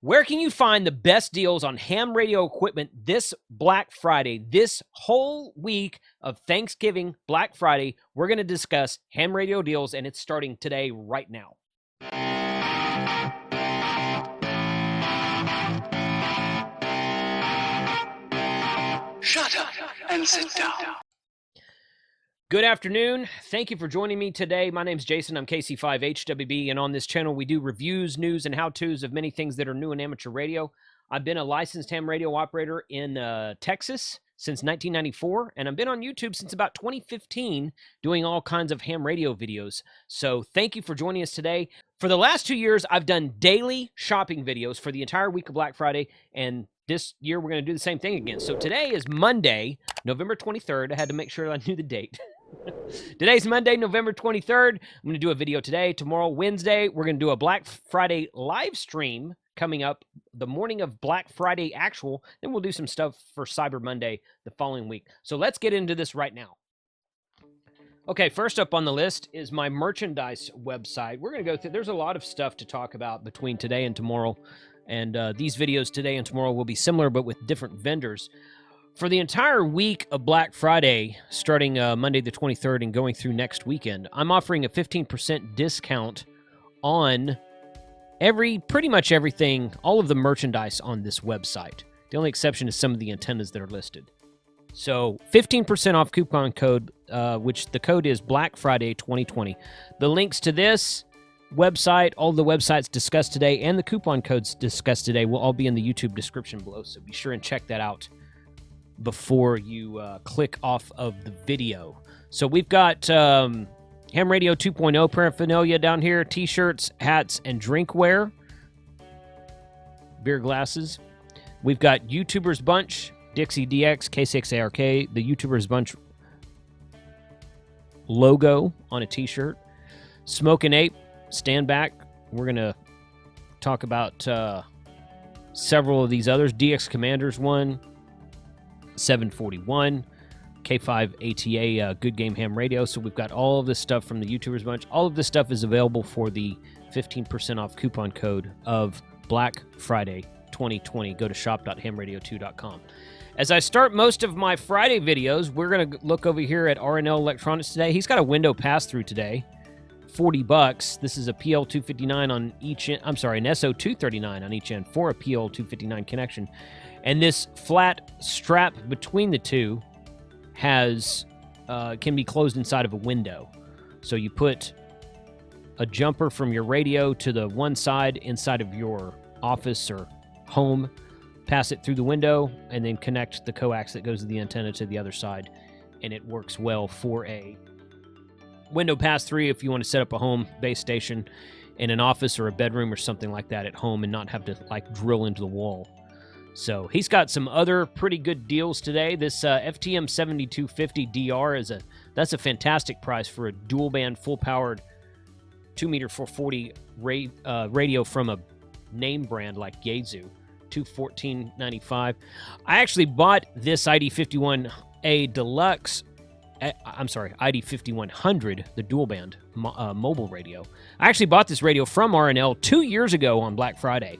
Where can you find the best deals on ham radio equipment this Black Friday? This whole week of Thanksgiving, Black Friday, we're going to discuss ham radio deals, and it's starting today, right now. Shut up and sit down. Good afternoon. Thank you for joining me today. My name's Jason. I'm KC5HWB, and on this channel, we do reviews, news, and how-tos of many things that are new in amateur radio. I've been a licensed ham radio operator in Texas since 1994, and I've been on YouTube since about 2015 doing all kinds of ham radio videos. So thank you for joining us today. For the last 2 years, I've done daily shopping videos for the entire week of Black Friday, and this year we're going to do the same thing again. So today is Monday, November 23rd. I had to make sure I knew the date. Today's Monday, November 23rd. I'm going to do a video today. Tomorrow, Wednesday, we're going to do a Black Friday live stream coming up the morning of Black Friday actual. Then we'll do some stuff for Cyber Monday the following week. So let's get into this right now. Okay, first up on the list is my merchandise website. We're going to go through, there's a lot of stuff to talk about between today and tomorrow. And these videos today and tomorrow will be similar, but with different vendors. For the entire week of Black Friday, starting Monday the 23rd and going through next weekend, I'm offering a 15% discount on pretty much everything, all of the merchandise on this website. The only exception is some of the antennas that are listed. So 15% off coupon code, which the code is Black Friday 2020. The links to this website, all the websites discussed today, and the coupon codes discussed today will all be in the YouTube description below. So be sure and check that out before you click off of the video. So we've got Ham Radio 2.0 paraphernalia down here, t-shirts, hats, and drinkware, beer glasses. We've got YouTubers Bunch, Dixie DX, K6ARK, the YouTubers Bunch logo on a t-shirt. Smokin' Ape, Stand Back. We're going to talk about several of these others. DX Commanders one, 741, K5 ATA, Good Game Ham Radio. So we've got all of this stuff from the YouTubers Bunch. All of this stuff is available for the 15% off coupon code of Black Friday 2020. Go to shop.hamradio2.com. As I start most of my Friday videos, we're going to look over here at RNL Electronics today. He's got a window pass-through today, $40. This is a PL259 on each end. I'm sorry, an SO239 on each end for a PL259 connection. And this flat strap between the two can be closed inside of a window. So you put a jumper from your radio to the one side inside of your office or home, pass it through the window, and then connect the coax that goes to the antenna to the other side. And it works well for a window pass-through if you want to set up a home base station in an office or a bedroom or something like that at home and not have to drill into the wall. So he's got some other pretty good deals today. This FTM 7250 DR that's a fantastic price for a dual band, full powered 2-meter 440 radio from a name brand like Yaesu, $214.95. I actually bought this ID51A Deluxe. I'm sorry, ID5100, the dual band mobile radio. I actually bought this radio from RNL 2 years ago on Black Friday.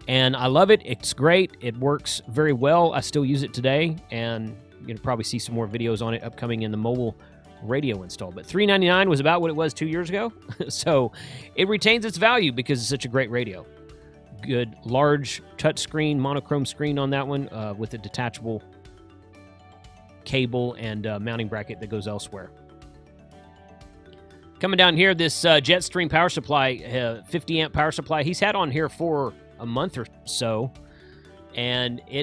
And I love it. It's great. It works very well. I still use it today, and you're going to probably see some more videos on it upcoming in the mobile radio install. But $399 was about what it was 2 years ago. So it retains its value because it's such a great radio. Good large touchscreen, monochrome screen on that one with a detachable cable and mounting bracket that goes elsewhere. Coming down here, this Jetstream power supply, 50 amp power supply. He's had on here for a month or so, and I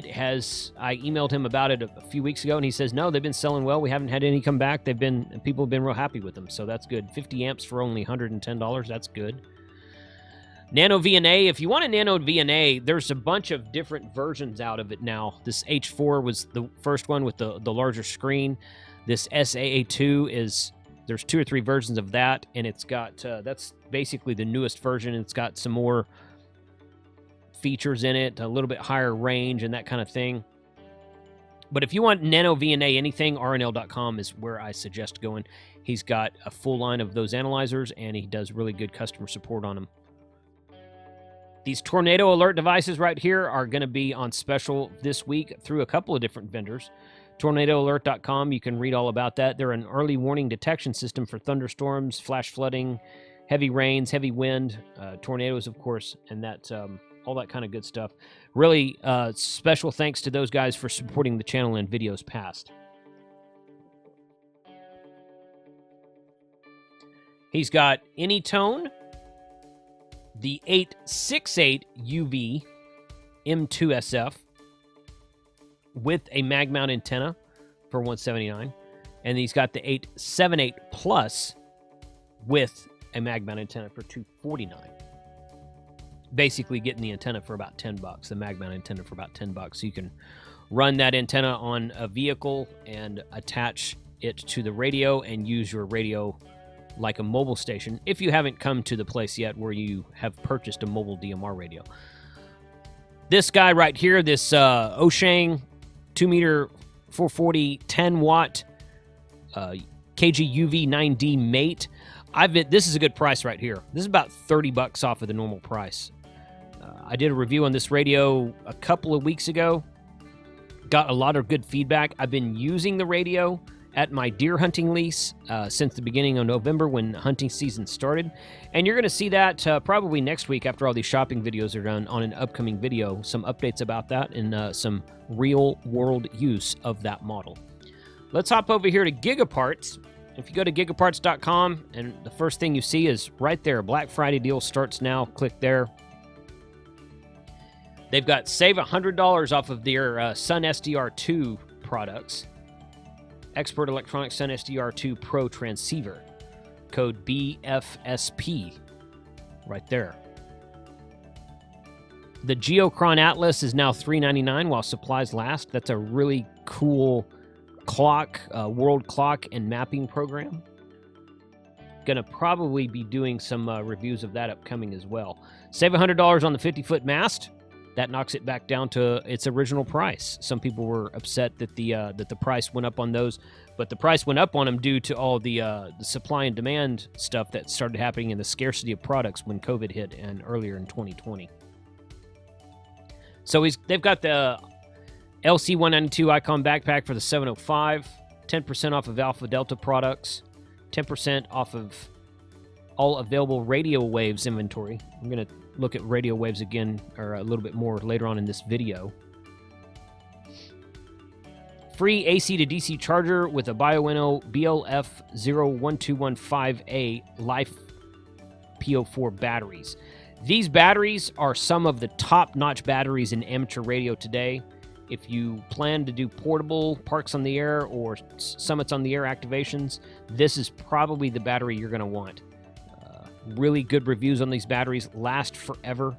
emailed him about it a few weeks ago, and he says, no, they've been selling well. We haven't had any come back. People have been real happy with them, so that's good. 50 amps for only $110. That's good. Nano VNA. If you want a Nano VNA, there's a bunch of different versions out of it now. This H4 was the first one with the larger screen. This SAA2 there's 2 or 3 versions of that, and it's got, that's basically the newest version. It's got some more features in it, a little bit higher range and that kind of thing. But if you want Nano VNA anything, RNL.com is where I suggest going. He's got a full line of those analyzers, and he does really good customer support on them. These tornado alert devices right here are going to be on special this week through a couple of different vendors. TornadoAlert.com, you can read all about that. They're an early warning detection system for thunderstorms, flash flooding, heavy rains, heavy wind, tornadoes, of course, and that all that kind of good stuff. Really special thanks to those guys for supporting the channel in videos past. He's got Anytone, the 868 UV M2SF with a mag mount antenna for $179, and he's got the 878 Plus with a mag mount antenna for $249. Basically getting the antenna for about $10, the mag mount antenna for about $10. So you can run that antenna on a vehicle and attach it to the radio and use your radio like a mobile station if you haven't come to the place yet where you have purchased a mobile DMR radio. This guy right here, this Oshang 2-meter 440 10-watt KG-UV 9D mate. This is a good price right here. This is about $30 off of the normal price. I did a review on this radio a couple of weeks ago. Got a lot of good feedback. I've been using the radio at my deer hunting lease since the beginning of November when hunting season started. And you're going to see that probably next week after all these shopping videos are done on an upcoming video, some updates about that and some real-world use of that model. Let's hop over here to Gigaparts. If you go to gigaparts.com, and the first thing you see is right there, Black Friday deal starts now. Click there. They've got save $100 off of their Sun SDR2 products. Expert Electronics Sun SDR2 Pro transceiver. Code BFSP. Right there. The Geochron Atlas is now $399 while supplies last. That's a really cool clock, world clock and mapping program. Gonna probably be doing some reviews of that upcoming as well. Save $100 on the 50-foot mast. That knocks it back down to its original price. Some people were upset that the price went up on those, but the price went up on them due to all the supply and demand stuff that started happening in the scarcity of products when COVID hit and earlier in 2020. So they've got the LC192 Icon backpack for the 705, 10% off of Alpha Delta products, 10% off of all available RADIOWAVES inventory. I'm going to look at RADIOWAVES again, or a little bit more later on in this video. Free AC to DC charger with a Bioenno BLF01215A Life PO4 batteries. These batteries are some of the top-notch batteries in amateur radio today. If you plan to do portable parks on the air or summits on the air activations, this is probably the battery you're going to want. Really good reviews on these batteries, last forever,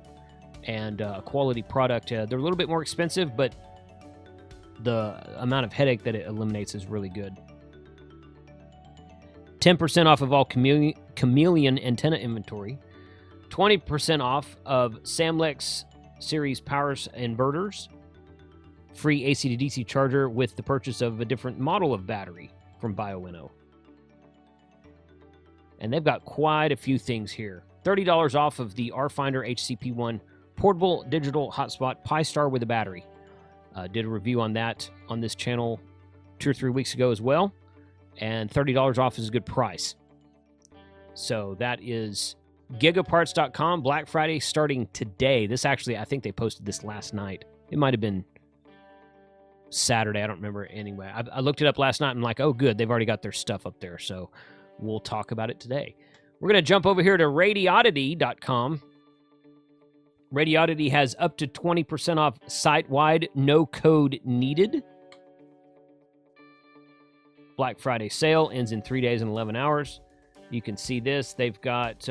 and a quality product. They're a little bit more expensive, but the amount of headache that it eliminates is really good. 10% off of all Chameleon antenna inventory. 20% off of Samlex series power inverters. Free AC to DC charger with the purchase of a different model of battery from Bioenno. And they've got quite a few things here. $30 off of the RFinder HCP1 portable digital hotspot Pi-Star with a battery. Did a review on that on this channel 2 or 3 weeks ago as well. And $30 off is a good price. So that is gigaparts.com. Black Friday starting today. This actually, I think they posted this last night. It might have been Saturday. I don't remember anyway. I looked it up last night and I'm like, oh, good. They've already got their stuff up there. So we'll talk about it today. We're going to jump over here to Radioddity.com. Radioddity has up to 20% off site-wide, no code needed. Black Friday sale ends in 3 days and 11 hours. You can see this. They've got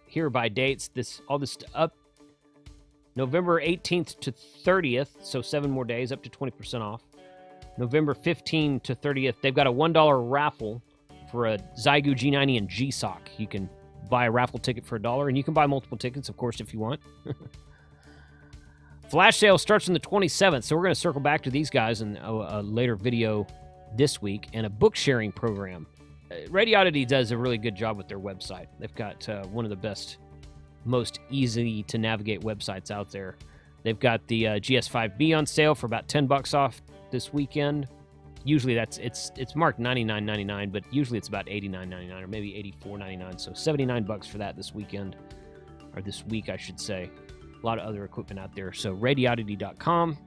here by dates, all this up November 18th to 30th, so 7 more days, up to 20% off. November 15th to 30th, they've got a $1 raffle for a Zygu G90 and GSOC. You can buy a raffle ticket for $1, and you can buy multiple tickets, of course, if you want. Flash sale starts on the 27th, so we're going to circle back to these guys in a later video this week, and a book sharing program. Radioddity does a really good job with their website. They've got one of the best most easy to navigate websites out there. They've got the GS5B on sale for about $10 off this weekend. Usually it's marked $99.99, but usually it's about $89.99 or maybe $84.99. So $79 for that this weekend, or this week, I should say. A lot of other equipment out there. So radiowaves.com,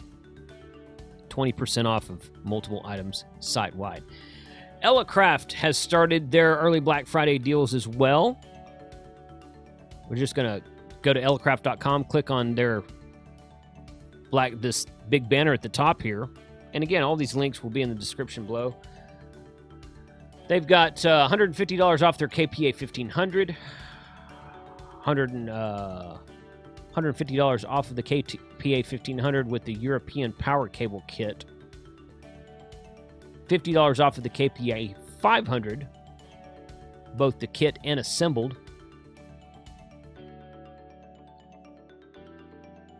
20% off of multiple items site-wide. ELLACRAFT has started their early Black Friday deals as well. We're just going to go to ELLACRAFT.com, click on their this big banner at the top here. And again, all these links will be in the description below. They've got $150 off their KPA 1500, $150 off of the KPA 1500 with the European Power Cable Kit, $50 off of the KPA 500, both the kit and assembled.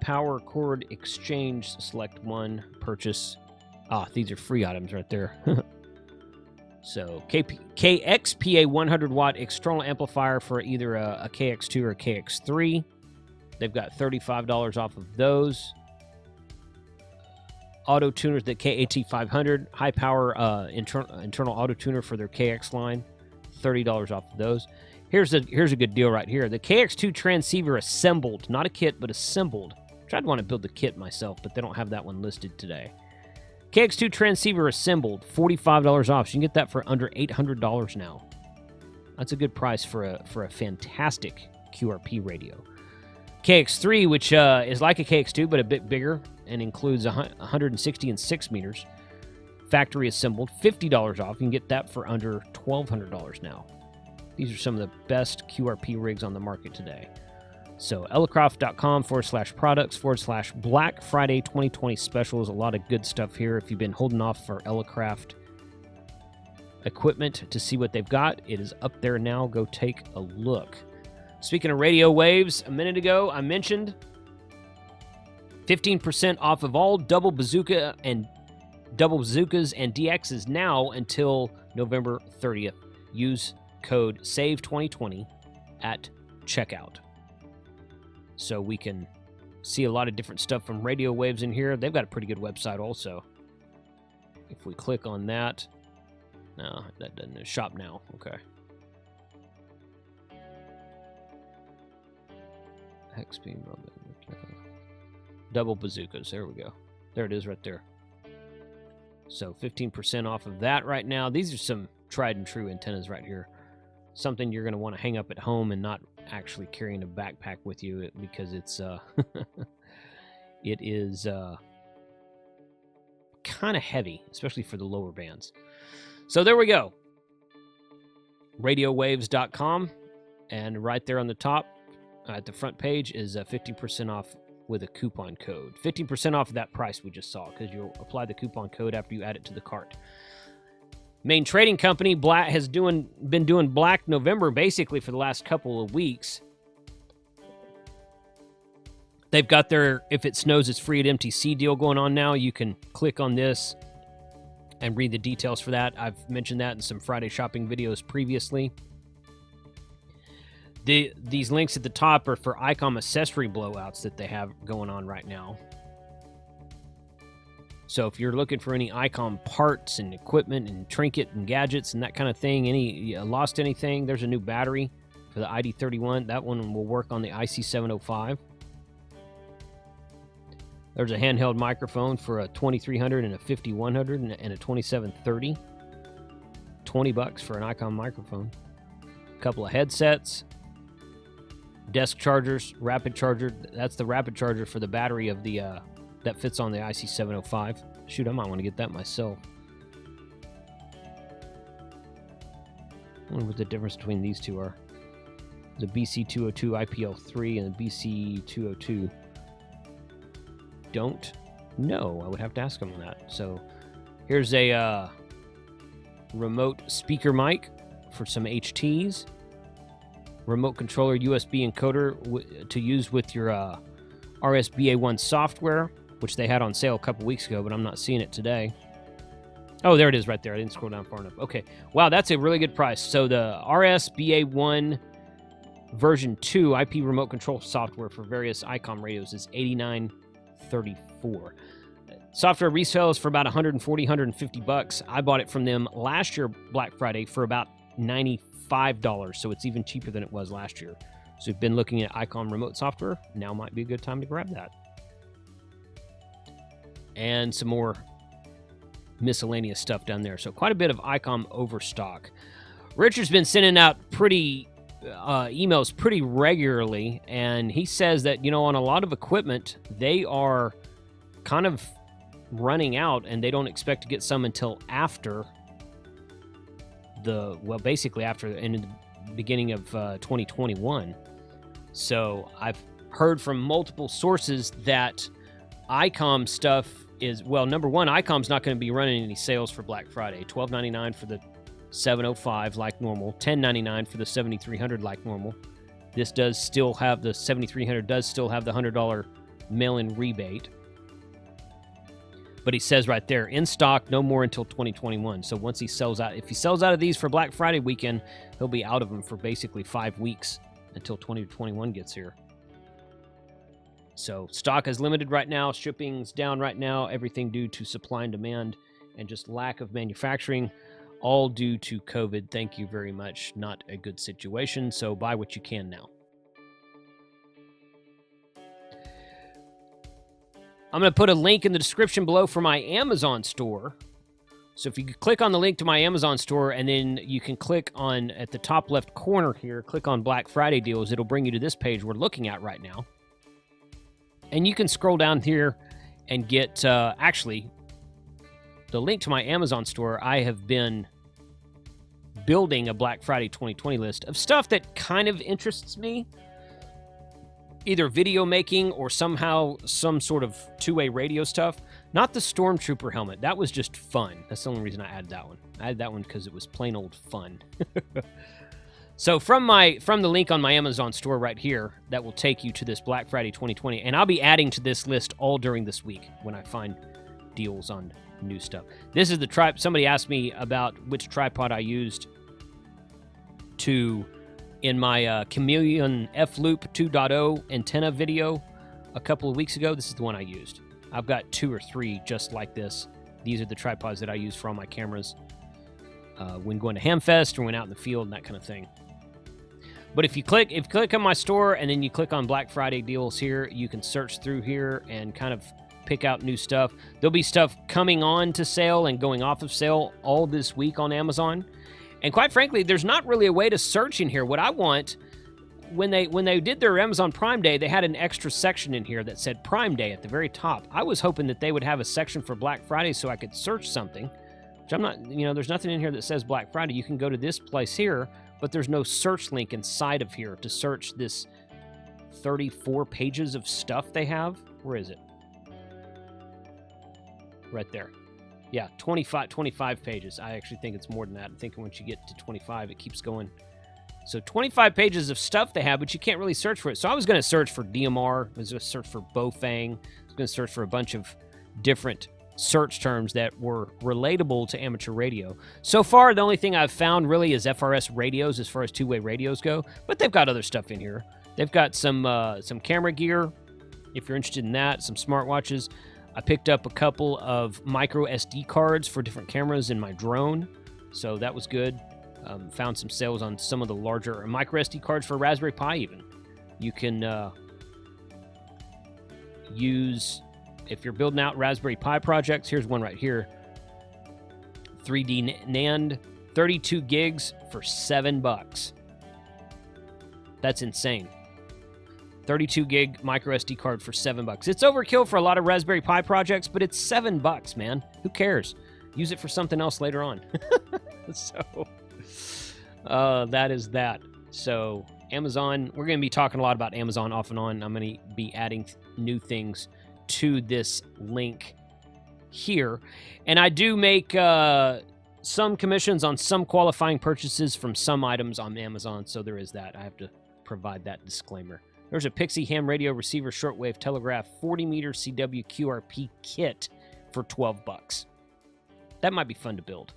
Power cord exchange, select one, purchase. These are free items right there. So, KXPA 100 watt external amplifier for either a KX2 or a KX3. They've got $35 off of those. Auto tuners, the KAT 500, high power internal auto tuner for their KX line, $30 off of those. Here's a good deal right here. The KX2 transceiver assembled, not a kit, but assembled. I'd want to build the kit myself, but they don't have that one listed today. KX2 transceiver assembled, $45 off. So you can get that for under $800 now. That's a good price for a fantastic QRP radio. KX3, which is like a KX2, but a bit bigger, and includes 160 and 6 meters. Factory assembled, $50 off. You can get that for under $1,200 now. These are some of the best QRP rigs on the market today. So, ELLACRAFT.com/products/Black Friday 2020 specials. A lot of good stuff here. If you've been holding off for ELLACRAFT equipment to see what they've got, it is up there now. Go take a look. Speaking of radio waves, a minute ago I mentioned 15% off of all double bazookas and DXs now until November 30th. Use code SAVE2020 at checkout. So we can see a lot of different stuff from Radio Waves in here. They've got a pretty good website also. If we click on that, no, that doesn't. Shop now. Okay. XP double bazookas. There we go. There it is right there. So 15% off of that right now. These are some tried and true antennas right here. Something you're going to want to hang up at home and not actually carrying a backpack with you, because it's it is kind of heavy, especially for the lower bands. So there we go. RadioWaves.com, and right there on the top at the front page is 15% off with a coupon code. 15% off of that price we just saw, because you'll apply the coupon code after you add it to the cart. Main trading company, Black, has been doing Black November basically for the last couple of weeks. They've got their If It Snows It's Free at MTC deal going on now. You can click on this and read the details for that. I've mentioned that in some Friday shopping videos previously. These links at the top are for ICOM accessory blowouts that they have going on right now. So if you're looking for any ICOM parts and equipment and trinket and gadgets and that kind of thing, lost anything, there's a new battery for the ID31. That one will work on the IC705. There's a handheld microphone for a 2300 and a 5100 and a 2730. $20 for an ICOM microphone. A couple of headsets. Desk chargers, rapid charger. That's the rapid charger for the battery of the that fits on the IC705. Shoot, I might want to get that myself. I wonder what the difference between these two are. The BC202 IPL3 and the BC202. Don't know. I would have to ask them on that. So here's a remote speaker mic for some HTs. Remote controller USB encoder to use with your RSBA1 software, which they had on sale a couple weeks ago, but I'm not seeing it today. Oh, there it is right there. I didn't scroll down far enough. Okay. Wow, that's a really good price. So the RSBA1 version 2 IP remote control software for various ICOM radios is $89.34. Software resale is for about $140, $150. I bought it from them last year, Black Friday, for about $95, so it's even cheaper than it was last year. So if you've been looking at ICOM remote software, now might be a good time to grab that. And some more miscellaneous stuff down there. So quite a bit of ICOM overstock. Richard's been sending out emails pretty regularly, and he says that, on a lot of equipment, they are kind of running out, and they don't expect to get some until after basically after in the beginning of 2021. So I've heard from multiple sources that ICOM stuff is, number one, ICOM's not going to be running any sales for Black Friday. $12.99 for the 705 like normal, $10.99 for the 7300 like normal. This does still have the 7300 does still have the $100 mail-in rebate. But he says right there, in stock, no more until 2021. So once he sells out, if he sells out of these for Black Friday weekend, he'll be out of them for basically 5 weeks until 2021 gets here. So stock is limited right now. Shipping's down right now. Everything due to supply and demand and just lack of manufacturing, all due to COVID. Thank you very much. Not a good situation. So buy what you can now. I'm going to put a link in the description below for my Amazon store. So if you click on the link to my Amazon store, and then you can click on, at the top left corner here, click on Black Friday deals, it'll bring you to this page we're looking at right now. And you can scroll down here and get, actually, the link to my Amazon store. I have been building a Black Friday 2020 list of stuff that kind of interests me. Either video making or somehow some sort of two-way radio stuff. Not the Stormtrooper helmet. That was just fun. That's the only reason I added that one. I added that one because it was plain old fun. So from the link on my Amazon store right here, that will take you to this Black Friday 2020. And I'll be adding to this list all during this week when I find deals on new stuff. This is the tripod. Somebody asked me about which tripod I used in my Chameleon F-Loop 2.0 antenna video a couple of weeks ago. This is the one I used. I've got 2 or 3 just like this. These are the tripods that I use for all my cameras when going to Hamfest or when out in the field and that kind of thing. But if you click on my store and then you click on Black Friday deals here, you can search through here and kind of pick out new stuff. There'll be stuff coming on to sale and going off of sale all this week on Amazon. And quite frankly, there's not really a way to search in here. What I want, when they did their Amazon Prime Day, they had an extra section in here that said Prime Day at the very top. I was hoping that they would have a section for Black Friday so I could search something. Which I'm not, there's nothing in here that says Black Friday. You can go to this place here, but there's no search link inside of here to search this 34 pages of stuff they have. Where is it? Right there. Yeah, 25 pages. I actually think it's more than that. I'm thinking once you get to 25, it keeps going. So 25 pages of stuff they have, but you can't really search for it. So I was going to search for DMR. I was going to search for Bofang. I was going to search for a bunch of different search terms that were relatable to amateur radio. So far, the only thing I've found really is FRS radios as far as two-way radios go, but they've got other stuff in here. They've got some camera gear, if you're interested in that, some smartwatches. I picked up a couple of micro SD cards for different cameras in my drone, so that was good. Found some sales on some of the larger micro SD cards for Raspberry Pi even. You can use, if you're building out Raspberry Pi projects, here's one right here. 3D NAND, 32 gigs for $7. That's insane. 32 gig micro SD card for $7. It's overkill for a lot of Raspberry Pi projects, but it's $7, man. Who cares? Use it for something else later on. So, that is that. So, Amazon, we're going to be talking a lot about Amazon off and on. I'm going to be adding new things to this link here. And I do make some commissions on some qualifying purchases from some items on Amazon, so there is that. I have to provide that disclaimer. There's a Pixie ham radio receiver shortwave telegraph 40-meter CW QRP kit for $12. That might be fun to build.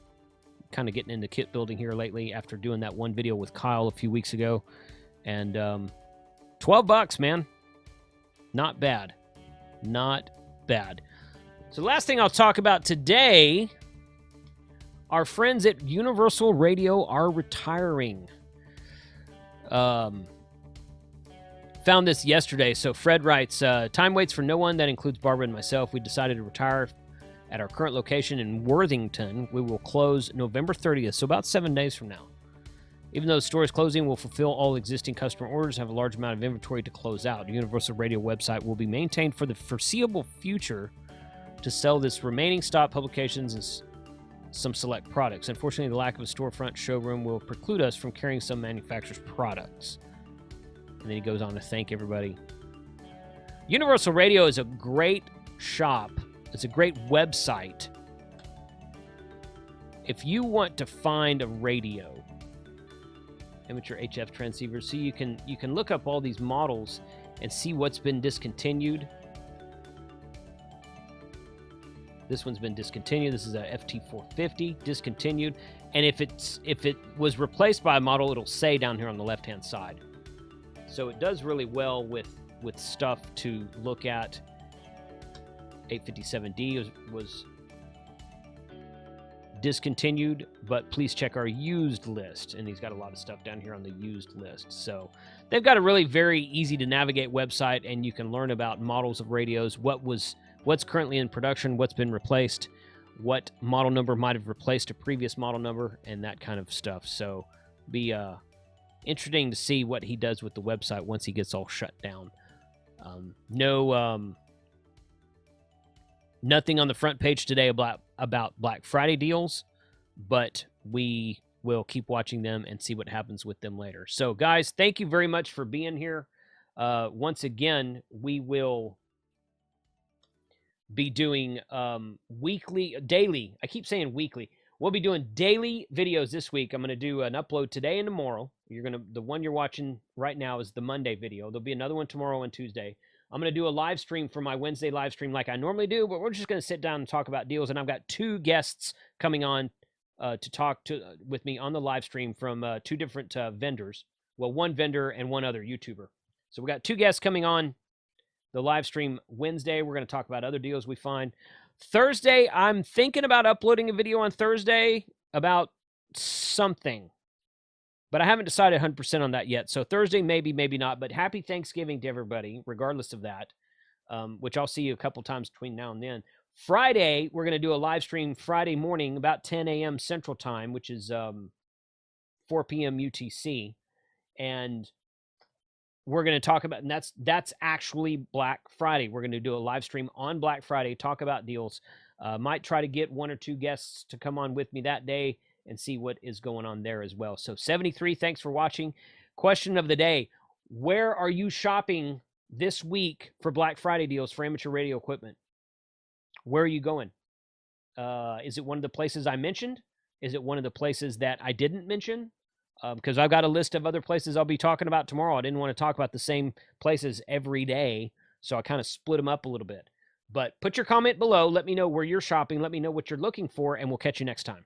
Kind of getting into kit building here lately after doing that one video with Kyle a few weeks ago. And $12, man. Not bad. Not bad. So the last thing I'll talk about today, our friends at Universal Radio are retiring. Found this yesterday. So Fred writes, time waits for no one. That includes Barbara and myself. We decided to retire at our current location in Worthington. We will close November 30th, so about 7 days from now. Even though the store is closing, we'll fulfill all existing customer orders, have a large amount of inventory to close out. The Universal Radio website will be maintained for the foreseeable future to sell this remaining stock publications and some select products. Unfortunately, the lack of a storefront showroom will preclude us from carrying some manufacturers' products. And then he goes on to thank everybody. Universal Radio is a great shop. It's a great website. If you want to find a radio, amateur HF transceivers, so you can look up all these models and see what's been discontinued. This one's been discontinued. This is a FT450 discontinued, and if it was replaced by a model, it'll say down here on the left hand side. So it does really well with stuff to look at. 857D was discontinued, but please check our used list. And he's got a lot of stuff down here on the used list. So they've got a really very easy to navigate website, and you can learn about models of radios, what's currently in production, what's been replaced, what model number might have replaced a previous model number, and that kind of stuff. So be interesting to see what he does with the website once he gets all shut down. Nothing on the front page today about Black Friday deals, but we will keep watching them and see what happens with them later. So, guys, thank you very much for being here. Once again, we will be doing daily. I keep saying weekly. We'll be doing daily videos this week. I'm going to do an upload today and tomorrow. The one you're watching right now is the Monday video. There'll be another one tomorrow and Tuesday. I'm going to do a live stream for my Wednesday live stream like I normally do, but we're just going to sit down and talk about deals. And I've got two guests coming on to talk with me on the live stream from two different vendors. Well, one vendor and one other YouTuber. So we got two guests coming on the live stream Wednesday. We're going to talk about other deals we find. Thursday, I'm thinking about uploading a video on Thursday about something, but I haven't decided 100% on that yet. So Thursday, maybe, maybe not. But happy Thanksgiving to everybody, regardless of that, which I'll see you a couple times between now and then. Friday, we're going to do a live stream Friday morning about 10 a.m. Central Time, which is 4 p.m. UTC. And we're going to talk about, and that's actually Black Friday. We're going to do a live stream on Black Friday, talk about deals. Might try to get one or two guests to come on with me that day and see what is going on there as well. So 73, thanks for watching. Question of the day: where are you shopping this week for Black Friday deals for amateur radio equipment? Where are you going? Is it one of the places I mentioned? Is it one of the places that I didn't mention? Because I've got a list of other places I'll be talking about tomorrow. I didn't want to talk about the same places every day, so I kind of split them up a little bit. But put your comment below. Let me know where you're shopping. Let me know what you're looking for, and we'll catch you next time.